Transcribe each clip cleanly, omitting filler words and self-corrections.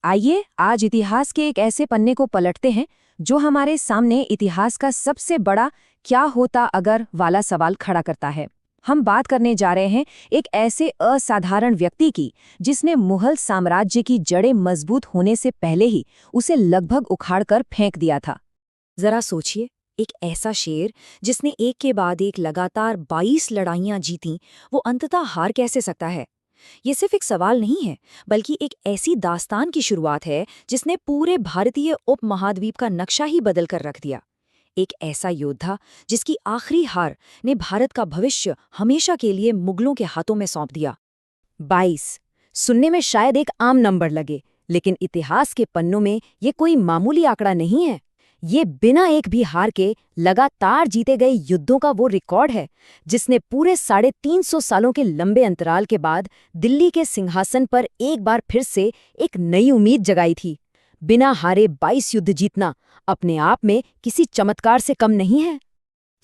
आइए आज इतिहास के एक ऐसे पन्ने को पलटते हैं जो हमारे सामने इतिहास का सबसे बड़ा क्या होता अगर वाला सवाल खड़ा करता है। हम बात करने जा रहे हैं एक ऐसे असाधारण व्यक्ति की जिसने मुगल साम्राज्य की जड़ें मजबूत होने से पहले ही उसे लगभग उखाड़कर फेंक दिया था। जरा सोचिए, एक ऐसा शेर जिसने एक के बाद एक लगातार 22 लड़ाइयां जीतीं, वो अंततः हार कैसे सकता है? ये सिर्फ एक सवाल नहीं है, बल्कि एक ऐसी दास्तान की शुरुआत है जिसने पूरे भारतीय उपमहाद्वीप का नक्शा ही बदल कर रख दिया। एक ऐसा योद्धा जिसकी आखिरी हार ने भारत का भविष्य हमेशा के लिए मुगलों के हाथों में सौंप दिया। 22 सुनने में शायद एक आम नंबर लगे, लेकिन इतिहास के पन्नों में ये कोई मामूली आंकड़ा नहीं है। ये बिना एक भी हार के लगातार जीते गए युद्धों का वो रिकॉर्ड है जिसने पूरे 350 सालों के लंबे अंतराल के बाद दिल्ली के सिंहासन पर एक बार फिर से एक नई उम्मीद जगाई थी। बिना हारे 22 युद्ध जीतना अपने आप में किसी चमत्कार से कम नहीं है।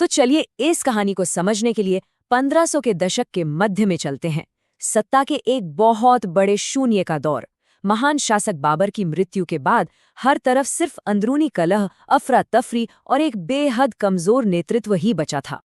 तो चलिए इस कहानी को समझने के लिए 1500 के दशक के मध्य में चलते हैं। सत्ता के एक बहुत बड़े शून्य का दौर। महान शासक बाबर की मृत्यु के बाद हर तरफ सिर्फ अंदरूनी कलह, अफरा तफरी और एक बेहद कमजोर नेतृत्व ही बचा था।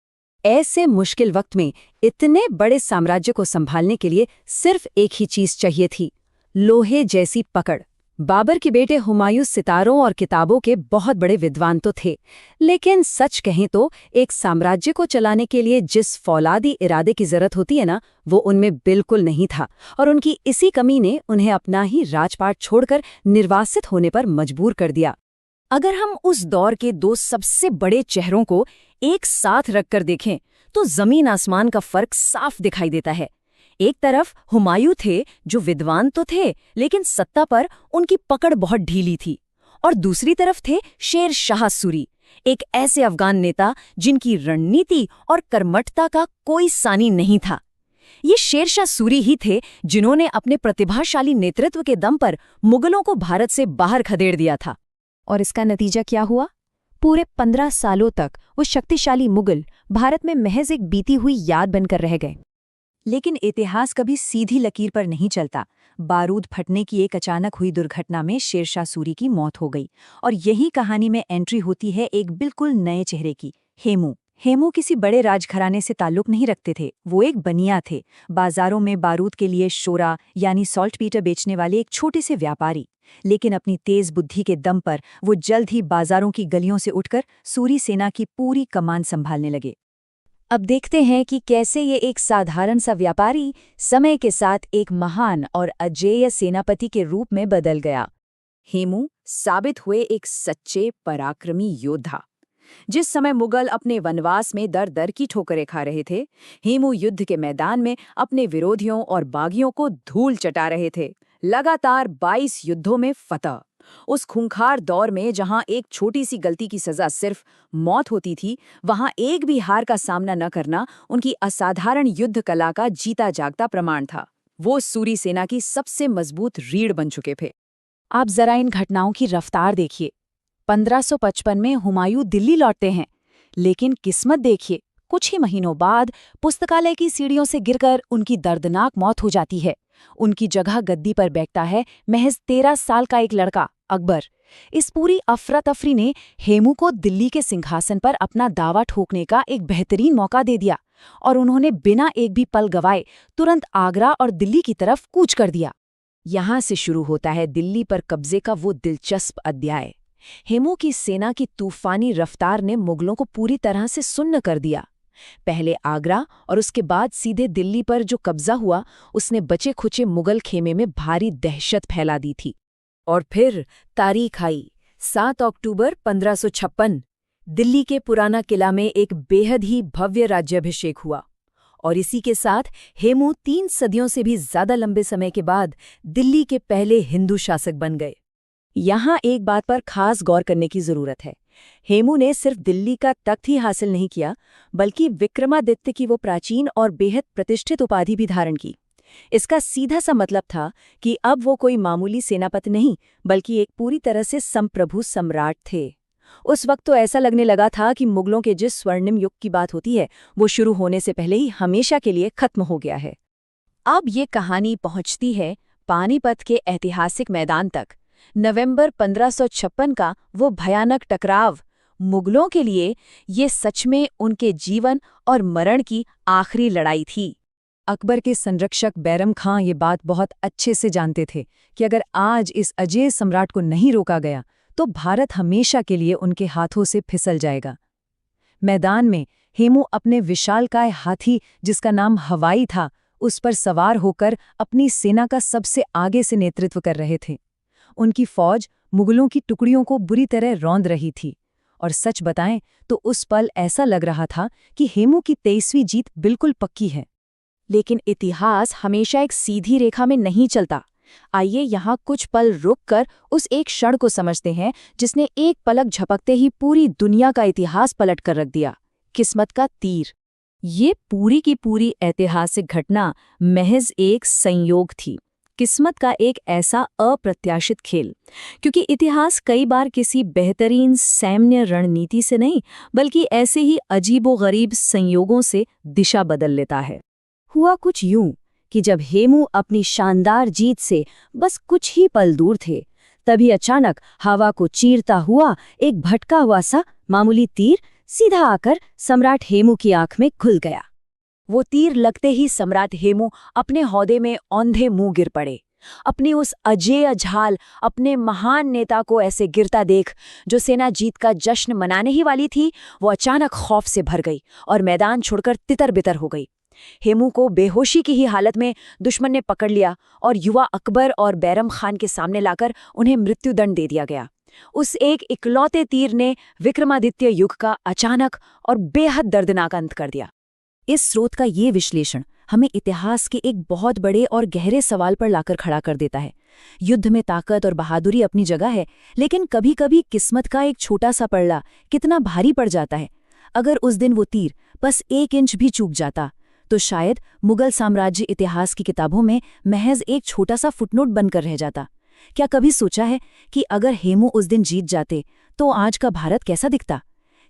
ऐसे मुश्किल वक्त में इतने बड़े साम्राज्य को संभालने के लिए सिर्फ एक ही चीज चाहिए थी, लोहे जैसी पकड़। बाबर के बेटे हुमायूं सितारों और किताबों के बहुत बड़े विद्वान तो थे, लेकिन सच कहें तो एक साम्राज्य को चलाने के लिए जिस फौलादी इरादे की जरूरत होती है ना, वो उनमें बिल्कुल नहीं था। और उनकी इसी कमी ने उन्हें अपना ही राजपाट छोड़कर निर्वासित होने पर मजबूर कर दिया। अगर हम उस दौर के दो सबसे बड़े चेहरों को एक साथ रखकर देखें तो जमीन आसमान का फर्क साफ दिखाई देता है। एक तरफ हुमायूं थे जो विद्वान तो थे, लेकिन सत्ता पर उनकी पकड़ बहुत ढीली थी। और दूसरी तरफ थे शेर शाह सूरी, एक ऐसे अफगान नेता जिनकी रणनीति और कर्मठता का कोई सानी नहीं था। ये शेर शाह सूरी ही थे जिन्होंने अपने प्रतिभाशाली नेतृत्व के दम पर मुगलों को भारत से बाहर खदेड़ दिया था। और इसका नतीजा क्या हुआ? पूरे 15 सालों तक वो शक्तिशाली मुगल भारत में महज एक बीती हुई याद बनकर रह गए। लेकिन इतिहास कभी सीधी लकीर पर नहीं चलता। बारूद फटने की एक अचानक हुई दुर्घटना में शेरशाह सूरी की मौत हो गई। और यही कहानी में एंट्री होती है एक बिल्कुल नए चेहरे की, हेमू। हेमू किसी बड़े राजघराने से ताल्लुक नहीं रखते थे, वो एक बनिया थे, बाजारों में बारूद के लिए शोरा यानी सॉल्ट पीटर बेचने वाले एक छोटे से व्यापारी। लेकिन अपनी तेज बुद्धि के दम पर वो जल्द ही बाजारों की गलियों से उठकर सूरी सेना की पूरी कमान संभालने लगे। अब देखते हैं कि कैसे ये एक साधारण सा व्यापारी समय के साथ एक महान और अजेय सेनापति के रूप में बदल गया। हेमू साबित हुए एक सच्चे पराक्रमी योद्धा। जिस समय मुगल अपने वनवास में दर दर की ठोकरें खा रहे थे, हेमू युद्ध के मैदान में अपने विरोधियों और बागियों को धूल चटा रहे थे। लगातार 22 युद्धों में फतह। उस खूंखार दौर में जहां एक छोटी सी गलती की सजा सिर्फ मौत होती थी, वहां एक भी हार का सामना न करना उनकी असाधारण युद्ध कला का जीता जागता प्रमाण था। वो सूरी सेना की सबसे मजबूत रीढ़ बन चुके थे। आप जरा इन घटनाओं की रफ्तार देखिए। 1555 में हुमायूं दिल्ली लौटते हैं, लेकिन किस्मत देखिए, कुछ ही महीनों बाद पुस्तकालय की सीढ़ियों से गिरकर उनकी दर्दनाक मौत हो जाती है। उनकी जगह गद्दी पर बैठता है महज 13 साल का एक लड़का, अकबर। इस पूरी अफरा तफरी ने हेमू को दिल्ली के सिंहासन पर अपना दावा ठोकने का एक बेहतरीन मौका दे दिया और उन्होंने बिना एक भी पल गवाए तुरंत आगरा और दिल्ली की तरफ कूच कर दिया। यहाँ से शुरू होता है दिल्ली पर कब्जे का वो दिलचस्प अध्याय। हेमू की सेना की तूफानी रफ्तार ने मुगलों को पूरी तरह से सुन्न कर दिया। पहले आगरा और उसके बाद सीधे दिल्ली पर जो कब्जा हुआ, उसने बचे खुचे मुगल खेमे में भारी दहशत फैला दी थी। और फिर तारीख आई 7 अक्टूबर 1556। दिल्ली के पुराना किला में एक बेहद ही भव्य राज्याभिषेक हुआ और इसी के साथ हेमू 3 सदियों से भी ज्यादा लंबे समय के बाद दिल्ली के पहले हिंदू शासक बन गए। यहाँ एक बात पर खास गौर करने की जरूरत है। हेमू ने सिर्फ दिल्ली का तख्त ही हासिल नहीं किया, बल्कि विक्रमादित्य की वो प्राचीन और बेहद प्रतिष्ठित उपाधि भी धारण की। इसका सीधा सा मतलब था कि अब वो कोई मामूली सेनापति नहीं, बल्कि एक पूरी तरह से संप्रभु सम्राट थे। उस वक्त तो ऐसा लगने लगा था कि मुगलों के जिस स्वर्णिम युग की बात होती है, वो शुरू होने से पहले ही हमेशा के लिए खत्म हो गया है। अब ये कहानी पहुंचती है पानीपत के ऐतिहासिक मैदान तक, नवंबर 1556 का वो भयानक टकराव मुगलों के लिए ये सच में उनके जीवन और मरण की आखिरी लड़ाई थी। अकबर के संरक्षक बैरम खां ये बात बहुत अच्छे से जानते थे कि अगर आज इस अजेय सम्राट को नहीं रोका गया तो भारत हमेशा के लिए उनके हाथों से फिसल जाएगा। मैदान में हेमू अपने विशालकाय हाथी, जिसका नाम हवाई था, उस पर सवार होकर अपनी सेना का सबसे आगे से नेतृत्व कर रहे थे। उनकी फौज मुगलों की टुकड़ियों को बुरी तरह रौंद रही थी और सच बताएं तो उस पल ऐसा लग रहा था कि हेमू की 23वीं जीत बिल्कुल पक्की है। लेकिन इतिहास हमेशा एक सीधी रेखा में नहीं चलता। आइए यहाँ कुछ पल रुककर उस एक क्षण को समझते हैं जिसने एक पलक झपकते ही पूरी दुनिया का इतिहास पलट कर रख दिया, किस्मत का तीर। ये पूरी की पूरी ऐतिहासिक घटना महज एक संयोग थी, किस्मत का एक ऐसा अप्रत्याशित खेल। क्योंकि इतिहास कई बार किसी बेहतरीन सैन्य रणनीति से नहीं बल्कि ऐसे ही अजीबोगरीब संयोगों से दिशा बदल लेता है। हुआ कुछ यूं कि जब हेमू अपनी शानदार जीत से बस कुछ ही पल दूर थे, तभी अचानक हवा को चीरता हुआ एक भटका हुआ सा मामूली तीर सीधा आकर सम्राट हेमू की आंख में घुल गया। वो तीर लगते ही सम्राट हेमू अपने हौदे में औंधे मुंह गिर पड़े। अपनी उस अजेय झाल, अपने महान नेता को ऐसे गिरता देख जो सेना जीत का जश्न मनाने ही वाली थी, वो अचानक खौफ से भर गई और मैदान छोड़कर तितर-बितर हो गई। हेमू को बेहोशी की ही हालत में दुश्मन ने पकड़ लिया और युवा अकबर और बैरम खान के सामने लाकर उन्हें मृत्युदंड दे दिया गया। उस एक इकलौते तीर ने विक्रमादित्य युग का अचानक और बेहद दर्दनाक अंत कर दिया। इस स्रोत का ये विश्लेषण हमें इतिहास के एक बहुत बड़े और गहरे सवाल पर लाकर खड़ा कर देता है। युद्ध में ताकत और बहादुरी अपनी जगह है, लेकिन कभी-कभी किस्मत का एक छोटा सा पड़ला कितना भारी पड़ जाता है। अगर उस दिन वो तीर बस 1 इंच भी चूक जाता तो शायद मुगल साम्राज्य इतिहास की किताबों में महज एक छोटा सा फुटनोट बनकर रह जाता। क्या कभी सोचा है कि अगर हेमू उस दिन जीत जाते तो आज का भारत कैसा दिखता?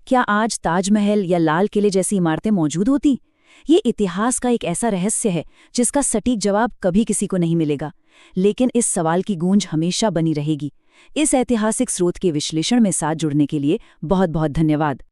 क्या आज ताजमहल या लाल किले जैसी इमारतें मौजूद होती? ये इतिहास का एक ऐसा रहस्य है जिसका सटीक जवाब कभी किसी को नहीं मिलेगा, लेकिन इस सवाल की गूंज हमेशा बनी रहेगी। इस ऐतिहासिक स्रोत के विश्लेषण में साथ जुड़ने के लिए बहुत बहुत धन्यवाद।